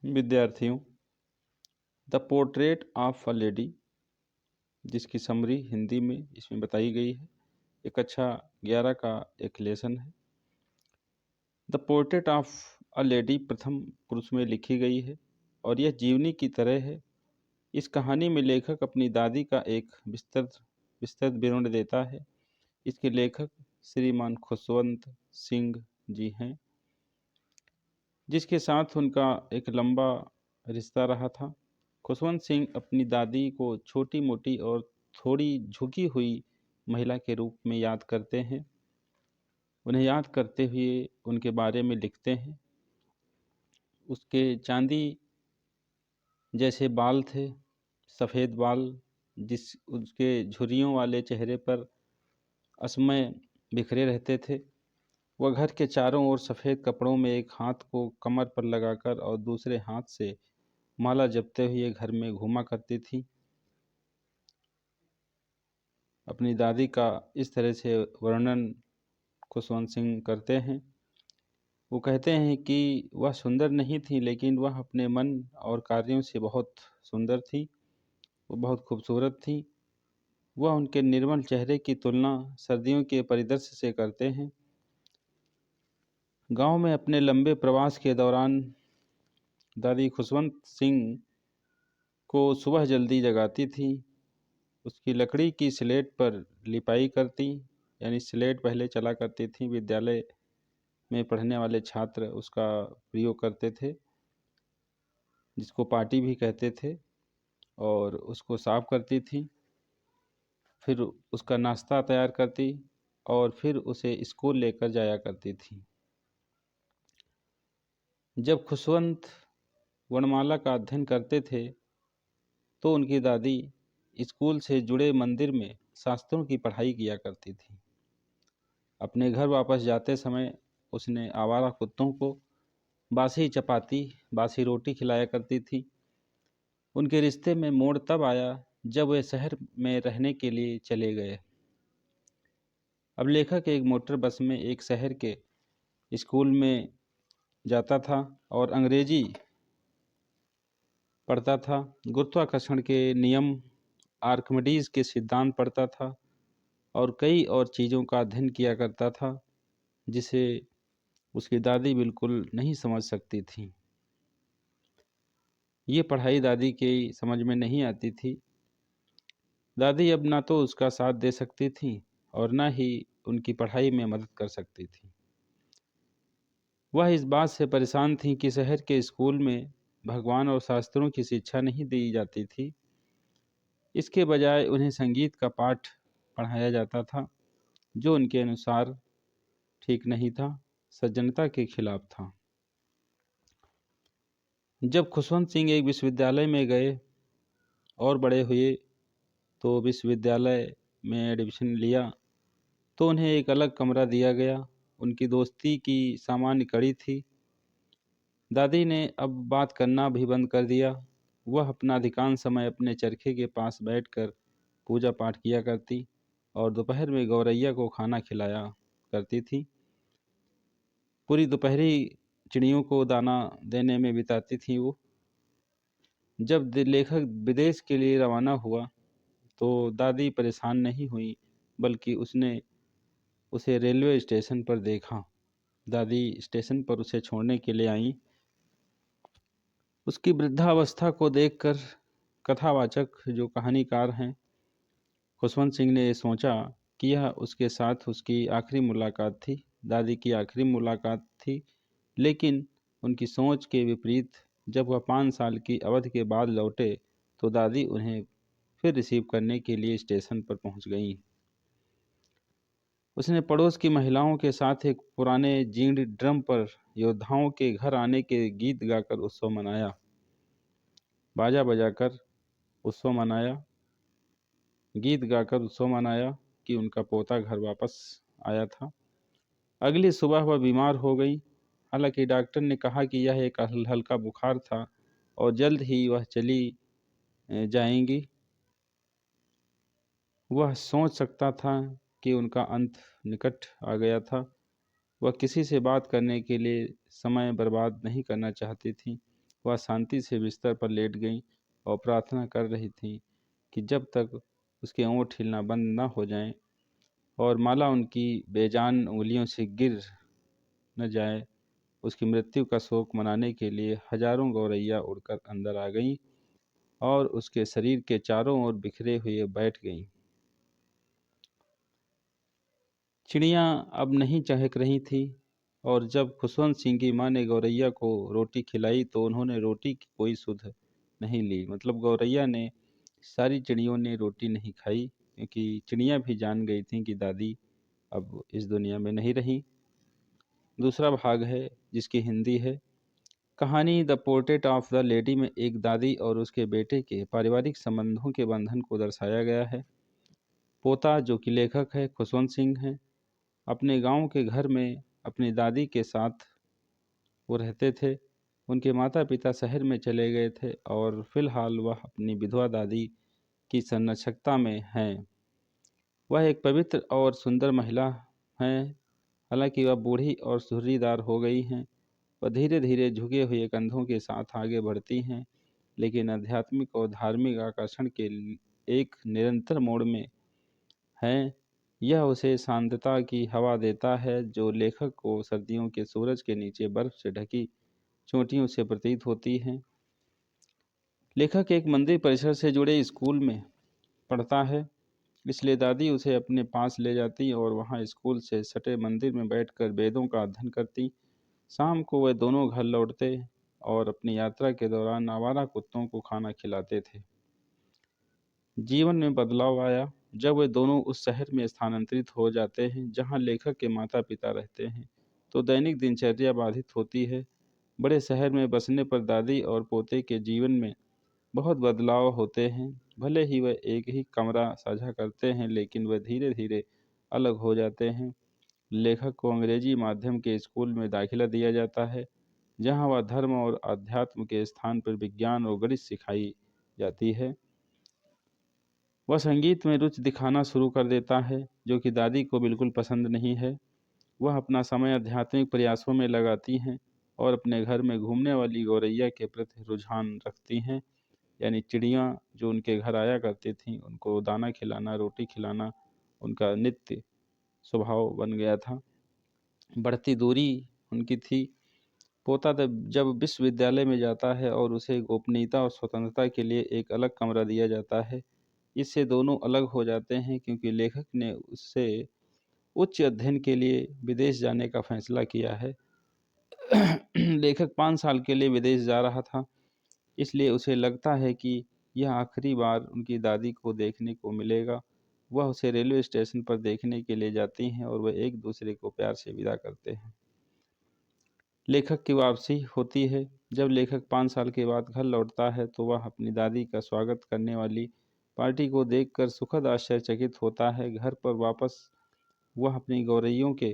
विद्यार्थियों, the portrait of a lady, जिसकी summary Hindi में इसमें बताई गई है, एक कक्षा 11 का एक लेसन है। The portrait of a lady प्रथम पुरुष में लिखी गई है और यह जीवनी की तरह है। इस कहानी में लेखक अपनी दादी का एक विस्तृत विस्तृत विवरण देता है। इसके लेखक श्रीमान खुशवंत सिंह जी हैं, जिसके साथ उनका एक लंबा रिश्ता रहा था। खुशवंत सिंह अपनी दादी को छोटी मोटी और थोड़ी झुकी हुई महिला के रूप में याद करते हैं। उन्हें याद करते हुए उनके बारे में लिखते हैं। उसके चांदी जैसे बाल थे, सफ़ेद बाल, जिस उसके झुर्रियों वाले चेहरे पर असमय बिखरे रहते थे। वह घर के चारों ओर सफ़ेद कपड़ों में एक हाथ को कमर पर लगाकर और दूसरे हाथ से माला जपते हुए घर में घूमा करती थी। अपनी दादी का इस तरह से वर्णन खुशवंत सिंह करते हैं। वो कहते हैं कि वह सुंदर नहीं थी, लेकिन वह अपने मन और कार्यों से बहुत सुंदर थी। वो बहुत खूबसूरत थी। वह उनके निर्मल चेहरे की तुलना सर्दियों के परिदृश्य से करते हैं। गांव में अपने लंबे प्रवास के दौरान दादी खुशवंत सिंह को सुबह जल्दी जगाती थी। उसकी लकड़ी की स्लेट पर लिपाई करती, यानी स्लेट पहले चला करती थी। विद्यालय में पढ़ने वाले छात्र उसका प्रयोग करते थे, जिसको पाटी भी कहते थे, और उसको साफ करती थी। फिर उसका नाश्ता तैयार करती और फिर उसे स्कूल लेकर जाया करती थी। जब खुशवंत वर्णमाला का अध्ययन करते थे तो उनकी दादी स्कूल से जुड़े मंदिर में शास्त्रों की पढ़ाई किया करती थी। अपने घर वापस जाते समय उसने आवारा कुत्तों को बासी चपाती, बासी रोटी खिलाया करती थी। उनके रिश्ते में मोड़ तब आया जब वे शहर में रहने के लिए चले गए। अब लेखक एक मोटर बस में एक शहर के स्कूल में जाता था और अंग्रेजी पढ़ता था। गुरुत्वाकर्षण के नियम, आर्किमिडीज के सिद्धांत पढ़ता था और कई और चीज़ों का अध्ययन किया करता था, जिसे उसकी दादी बिल्कुल नहीं समझ सकती थी। ये पढ़ाई दादी की समझ में नहीं आती थी। दादी अब ना तो उसका साथ दे सकती थी और ना ही उनकी पढ़ाई में मदद कर सकती थी। वह इस बात से परेशान थी कि शहर के स्कूल में भगवान और शास्त्रों की शिक्षा नहीं दी जाती थी। इसके बजाय उन्हें संगीत का पाठ पढ़ाया जाता था, जो उनके अनुसार ठीक नहीं था, सज्जनता के खिलाफ था। जब खुशवंत सिंह एक विश्वविद्यालय में गए और बड़े हुए तो विश्वविद्यालय में एडमिशन लिया तो उन्हें एक अलग कमरा दिया गया। उनकी दोस्ती की सामान्य कड़ी थी। दादी ने अब बात करना भी बंद कर दिया। वह अपना अधिकांश समय अपने चरखे के पास बैठकर पूजा पाठ किया करती और दोपहर में गौरैया को खाना खिलाया करती थी। पूरी दोपहरी चिड़ियों को दाना देने में बिताती थी वो। जब लेखक विदेश के लिए रवाना हुआ तो दादी परेशान नहीं हुई, बल्कि उसने उसे रेलवे स्टेशन पर देखा। दादी स्टेशन पर उसे छोड़ने के लिए आई। उसकी वृद्धावस्था को देखकर कथावाचक, जो कहानीकार हैं, खुशवंत सिंह ने सोचा कि यह उसके साथ उसकी आखिरी मुलाकात थी, दादी की आखिरी मुलाकात थी। लेकिन उनकी सोच के विपरीत जब वह 5 साल की अवधि के बाद लौटे तो दादी उन्हें फिर रिसीव करने के लिए स्टेशन पर पहुंच गईं। उसने पड़ोस की महिलाओं के साथ एक पुराने जीर्ण ड्रम पर योद्धाओं के घर आने के गीत गाकर उत्सव मनाया, बाजा बजाकर उत्सव मनाया, गीत गाकर उत्सव मनाया कि उनका पोता घर वापस आया था। अगली सुबह वह बीमार हो गई। हालांकि डॉक्टर ने कहा कि यह एक हल्का बुखार था और जल्द ही वह चली जाएंगी। वह सोच सकता था कि उनका अंत निकट आ गया था। वह किसी से बात करने के लिए समय बर्बाद नहीं करना चाहती थी। वह शांति से बिस्तर पर लेट गईं और प्रार्थना कर रही थीं कि जब तक उसके होंठ हिलना बंद न हो जाएं और माला उनकी बेजान उंगलियों से गिर न जाए, उसकी मृत्यु का शोक मनाने के लिए हजारों गौरैया उड़कर अंदर आ गईं और उसके शरीर के चारों ओर बिखरे हुए बैठ गईं। चिड़ियाँ अब नहीं चहक रही थीं और जब खुशवंत सिंह की माँ ने गौरैया को रोटी खिलाई तो उन्होंने रोटी की कोई सुध नहीं ली। मतलब गौरैया ने, सारी चिड़ियों ने रोटी नहीं खाई, क्योंकि चिड़ियाँ भी जान गई थीं कि दादी अब इस दुनिया में नहीं रही। दूसरा भाग है जिसकी हिंदी है। कहानी the portrait of the lady में एक दादी और उसके बेटे के पारिवारिक संबंधों के बंधन को दर्शाया गया है। पोता, जो कि लेखक है, खुशवंत सिंह हैं, अपने गांव के घर में अपनी दादी के साथ वो रहते थे। उनके माता पिता शहर में चले गए थे और फिलहाल वह अपनी विधवा दादी की संरक्षकता में हैं। वह एक पवित्र और सुंदर महिला हैं। हालांकि वह बूढ़ी और सुर्रीदार हो गई हैं। वह धीरे धीरे झुके हुए कंधों के साथ आगे बढ़ती हैं, लेकिन आध्यात्मिक और धार्मिक आकर्षण के एक निरंतर मोड़ में हैं। यह उसे शांतता की हवा देता है जो लेखक को सर्दियों के सूरज के नीचे बर्फ से ढकी चोटियों से प्रतीत होती हैं। लेखक एक मंदिर परिसर से जुड़े स्कूल में पढ़ता है, इसलिए दादी उसे अपने पास ले जाती और वहाँ स्कूल से सटे मंदिर में बैठकर वेदों का अध्ययन करती। शाम को वे दोनों घर लौटते और अपनी यात्रा के दौरान आवारा कुत्तों को खाना खिलाते थे। जीवन में बदलाव आया जब वे दोनों उस शहर में स्थानांतरित हो जाते हैं जहां लेखक के माता पिता रहते हैं, तो दैनिक दिनचर्या बाधित होती है। बड़े शहर में बसने पर दादी और पोते के जीवन में बहुत बदलाव होते हैं। भले ही वह एक ही कमरा साझा करते हैं, लेकिन वह धीरे धीरे अलग हो जाते हैं। लेखक को अंग्रेजी माध्यम के स्कूल में दाखिला दिया जाता है, जहां वह धर्म और अध्यात्म के स्थान पर विज्ञान और गणित सिखाई जाती है। वह संगीत में रुचि दिखाना शुरू कर देता है, जो कि दादी को बिल्कुल पसंद नहीं है। वह अपना समय आध्यात्मिक प्रयासों में लगाती हैं और अपने घर में घूमने वाली गौरैया के प्रति रुझान रखती हैं। यानी चिड़ियाँ जो उनके घर आया करती थीं, उनको दाना खिलाना, रोटी खिलाना उनका नित्य स्वभाव बन गया था। बढ़ती दूरी उनकी थी। पोता जब विश्वविद्यालय में जाता है और उसे गोपनीयता और स्वतंत्रता के लिए एक अलग कमरा दिया जाता है। इससे दोनों अलग हो जाते हैं क्योंकि लेखक ने उससे उच्च अध्ययन के लिए विदेश जाने का फैसला किया है। लेखक 5 साल के लिए विदेश जा रहा था, इसलिए उसे लगता है कि यह आखिरी बार उनकी दादी को देखने को मिलेगा। वह उसे रेलवे स्टेशन पर देखने के लिए जाती हैं और वह एक दूसरे को प्यार से विदा करते हैं। लेखक की वापसी होती है। जब लेखक 5 साल के बाद घर लौटता है तो वह अपनी दादी का स्वागत करने वाली पार्टी को देखकर सुखद आश्चर्यचकित होता है। घर पर वापस वह अपनी गौरैयों के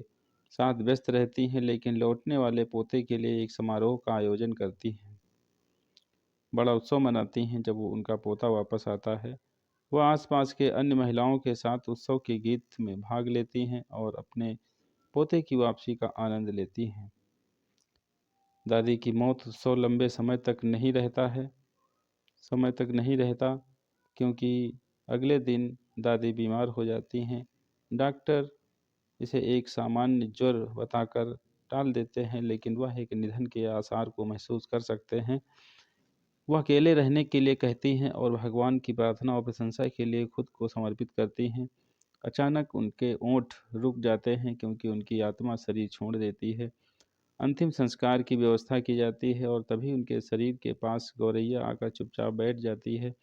साथ व्यस्त रहती हैं, लेकिन लौटने वाले पोते के लिए एक समारोह का आयोजन करती हैं। बड़ा उत्सव मनाती हैं जब वो उनका पोता वापस आता है। वह आसपास के अन्य महिलाओं के साथ उत्सव के गीत में भाग लेती हैं और अपने पोते की वापसी का आनंद लेती हैं। दादी की मौत उत्सव लंबे समय तक नहीं रहता, क्योंकि अगले दिन दादी बीमार हो जाती हैं। डॉक्टर इसे एक सामान्य ज्वर बताकर टाल देते हैं, लेकिन वह एक निधन के आसार को महसूस कर सकते हैं। वह अकेले रहने के लिए कहती हैं और भगवान की प्रार्थना और प्रशंसा के लिए खुद को समर्पित करती हैं। अचानक उनके ओंठ रुक जाते हैं क्योंकि उनकी आत्मा शरीर छोड़ देती है। अंतिम संस्कार की व्यवस्था की जाती है और तभी उनके शरीर के पास गौरैया आकर चुपचाप बैठ जाती है।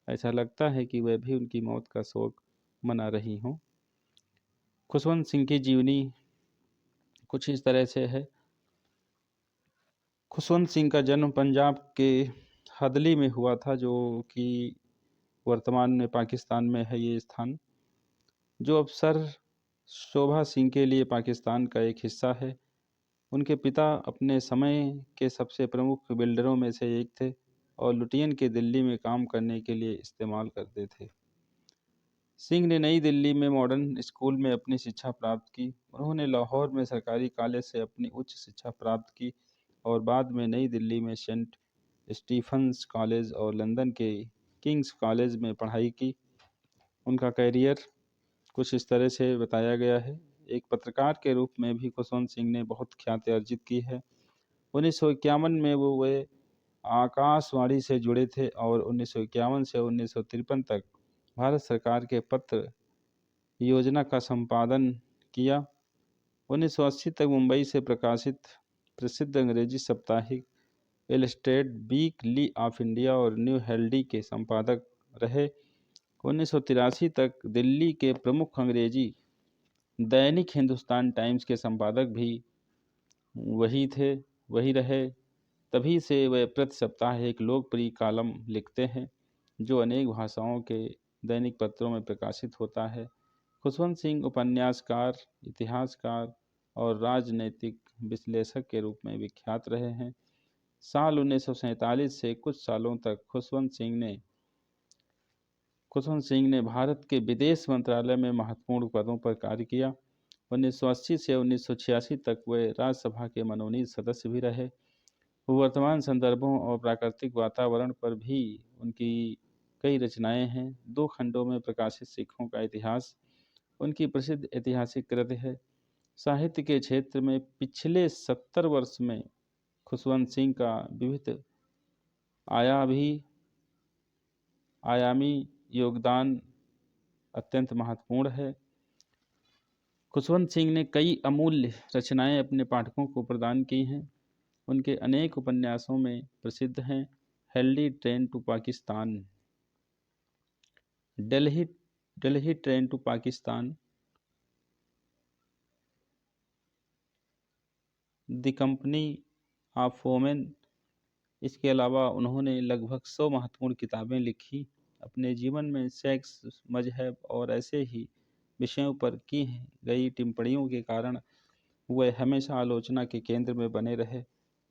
ऐसा लगता है कि वह भी उनकी मौत का शोक मना रही हों। खुशवंत सिंह की जीवनी कुछ इस तरह से है। खुशवंत सिंह का जन्म पंजाब के हदली में हुआ था, जो कि वर्तमान में पाकिस्तान में है ये स्थान, जो अब सर शोभा सिंह के लिए पाकिस्तान का एक हिस्सा है। उनके पिता अपने समय के सबसे प्रमुख बिल्डरों में से एक थे और लुटियन के दिल्ली में काम करने के लिए इस्तेमाल करते थे। सिंह ने नई दिल्ली में मॉडर्न स्कूल में अपनी शिक्षा प्राप्त की। उन्होंने लाहौर में सरकारी कॉलेज से अपनी उच्च शिक्षा प्राप्त की और बाद में नई दिल्ली में सेंट स्टीफन्स कॉलेज और लंदन के किंग्स कॉलेज में पढ़ाई की। उनका करियर कुछ इस तरह से बताया गया है। एक पत्रकार के रूप में भी खुशवंत सिंह ने बहुत ख्याति अर्जित की है। 1951 में वे आकाशवाणी से जुड़े थे और 1951 से 1953 तक भारत सरकार के पत्र योजना का संपादन किया। 1980 तक मुंबई से प्रकाशित प्रसिद्ध अंग्रेजी साप्ताहिक इलस्ट्रेटेड वीकली ऑफ इंडिया और न्यू हेल्डी के संपादक रहे। 1983 तक दिल्ली के प्रमुख अंग्रेजी दैनिक हिंदुस्तान टाइम्स के संपादक भी वही रहे। तभी से वे प्रति सप्ताह एक लोकप्रिय कॉलम लिखते हैं जो अनेक भाषाओं के दैनिक पत्रों में प्रकाशित होता है। खुशवंत सिंह उपन्यासकार, इतिहासकार और राजनैतिक विश्लेषक के रूप में विख्यात रहे हैं। साल 1947 से कुछ सालों तक खुशवंत सिंह ने भारत के विदेश मंत्रालय में महत्वपूर्ण पदों पर कार्य किया। 1980 से 1986 तक वे राज्यसभा के मनोनीत सदस्य भी रहे। वर्तमान संदर्भों और प्राकृतिक वातावरण पर भी उनकी कई रचनाएं हैं। 2 खंडों में प्रकाशित सिखों का इतिहास उनकी प्रसिद्ध ऐतिहासिक कृति है। साहित्य के क्षेत्र में पिछले 70 वर्ष में खुशवंत सिंह का विविध आयामी योगदान अत्यंत महत्वपूर्ण है। खुशवंत सिंह ने कई अमूल्य रचनाएं अपने पाठकों को प्रदान की हैं। उनके अनेक उपन्यासों में प्रसिद्ध हैं हेल्दी train to Pakistan, Delhi train to Pakistan, the company of women. इसके अलावा उन्होंने लगभग 100 महत्वपूर्ण किताबें लिखी। अपने जीवन में सेक्स, मजहब और ऐसे ही विषयों पर की गई टिप्पणियों के कारण वे हमेशा आलोचना के केंद्र में बने रहे।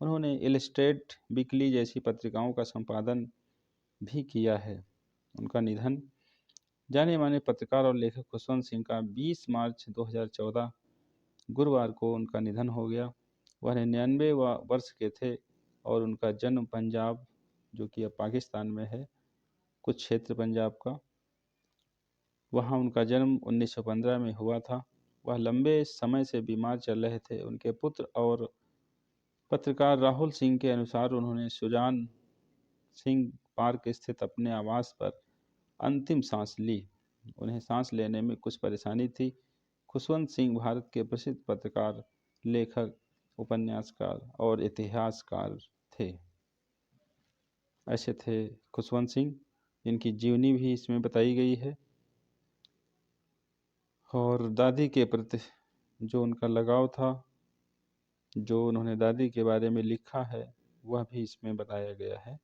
उन्होंने इलस्ट्रेटेड वीकली जैसी पत्रिकाओं का संपादन भी किया है। उनका निधन। जाने माने पत्रकार और लेखक खुशवंत सिंह का 20 मार्च 2014 गुरुवार को उनका निधन हो गया। वह 99 वर्ष के थे और उनका जन्म पंजाब, जो कि अब पाकिस्तान में है, कुछ क्षेत्र पंजाब का, वहाँ उनका जन्म 1915 में हुआ था। वह लंबे समय से बीमार चल रहे थे। उनके पुत्र और पत्रकार राहुल सिंह के अनुसार उन्होंने सुजान सिंह पार्क स्थित अपने आवास पर अंतिम सांस ली। उन्हें सांस लेने में कुछ परेशानी थी। खुशवंत सिंह भारत के प्रसिद्ध पत्रकार, लेखक, उपन्यासकार और इतिहासकार थे। ऐसे थे खुशवंत सिंह। इनकी जीवनी भी इसमें बताई गई है और दादी के प्रति जो उनका लगाव था, जो उन्होंने दादी के बारे में लिखा है, वह भी इसमें बताया गया है।